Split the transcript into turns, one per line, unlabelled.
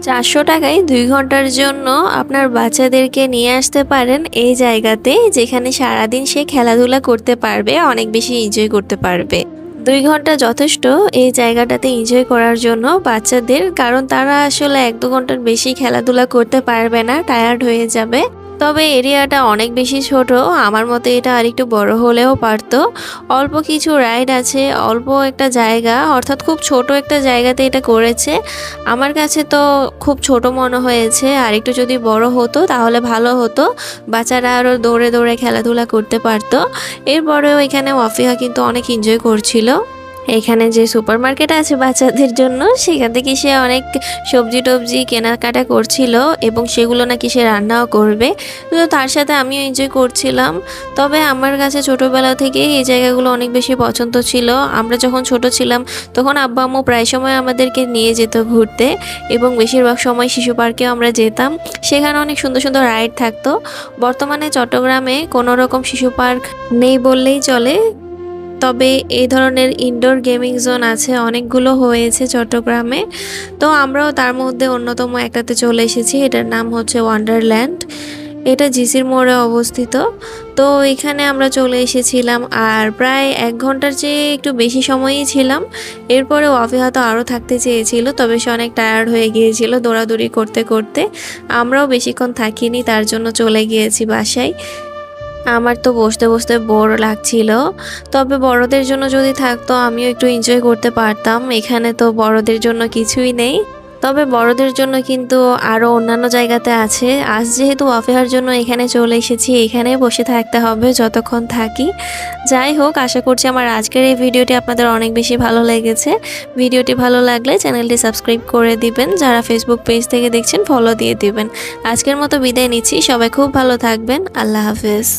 400 টাকায় 2 ঘন্টার জন্য আপনার বাচ্চাদেরকে নিয়ে আসতে পারেন এই জায়গাতে, যেখানে সারাদিন সে খেলাধুলা করতে পারবে, অনেক বেশি এনজয় করতে পারবে। 2 ঘন্টা যথেষ্ট এই জায়গাটাতে এনজয় করার জন্য বাচ্চাদের, কারণ তারা আসলে 1-2 ঘন্টার বেশি খেলাধুলা করতে পারবে না, টায়ার্ড হয়ে যাবে। তবে এরিয়াটা অনেক বেশি ছোট, আমার মতে এটা আরেকটু বড় হলেও পারতো। অল্প কিছু রাইড আছে, অল্প একটা জায়গা, অর্থাৎ খুব ছোট একটা জায়গাতে এটা করেছে। আমার কাছে তো খুব ছোট মনে হয়েছে, আরেকটু যদি বড় হতো তাহলে ভালো হতো, বাচ্চারা আরও দৌড়ে দৌড়ে খেলাধুলা করতে পারতো। এরপরেও এখানে ওয়াফিয়া কিন্তু অনেক এনজয় করছিল। এখানে যে সুপার মার্কেট আছে বাচ্চাদের জন্য, সেখান থেকে সে অনেক সবজি টবজি কেনাকাটা করছিল এবং সেগুলো নাকি সে রান্নাও করবে। তো তার সাথে আমিও এনজয় করছিলাম। তবে আমার কাছে ছোটোবেলা থেকেই এই জায়গাগুলো অনেক বেশি পছন্দ ছিল। আমরা যখন ছোট ছিলাম তখন আব্বা আম্মু প্রায় সময় আমাদেরকে নিয়ে যেত ঘুরতে, এবং বেশিরভাগ সময় শিশু পার্কেও আমরা যেতাম। সেখানে অনেক সুন্দর সুন্দর রাইড থাকতো। বর্তমানে চট্টগ্রামে কোনো রকম শিশু পার্ক নেই বললেই চলে। তবে এই ধরনের ইনডোর গেমিং জোন আছে, অনেকগুলো হয়েছে চট্টগ্রামে। তো আমরাও তার মধ্যে অন্যতম একটাতে চলে এসেছি, এটার নাম হচ্ছে ওয়ান্ডারল্যান্ড। এটা জিসির মোড়ে অবস্থিত। তো এখানে আমরা চলে এসেছিলাম, আর প্রায় 1 ঘন্টার চেয়ে একটু বেশি সময়ই ছিলাম। এরপরে ওয়াফিয়া তো আরও থাকতে চেয়েছিল, তবে সে অনেক টায়ার্ড হয়ে গিয়েছিল দৌড়াদৌড়ি করতে করতে। আমরাও বেশিক্ষণ থাকিনি, তার জন্য চলে গিয়েছি বাসায়। আমার তো বসতে বসতে বোর লাগছিল। তবে বড়দের জন্য যদি থাকতো আমিও একটু এনজয় করতে পারতাম। এখানে তো বড়দের জন্য কিছুই নেই। তবে বড়দের জন্য কিন্তু আরও অন্যান্য জায়গাতে আছে। আজ যেহেতু ওয়াফিহার জন্য এখানে চলে এসেছি, এখানে বসে থাকতে হবে যতক্ষণ থাকি। যাই হোক, আশা করছি আমার আজকের এই ভিডিওটি আপনাদের অনেক বেশি ভালো লেগেছে। ভিডিওটি ভালো লাগলে চ্যানেলটি সাবস্ক্রাইব করে দিবেন, যারা ফেসবুক পেজ থেকে দেখছেন ফলো দিয়ে দিবেন। আজকের মতো বিদায় নিচ্ছি, সবাই খুব ভালো থাকবেন। আল্লাহ হাফেজ।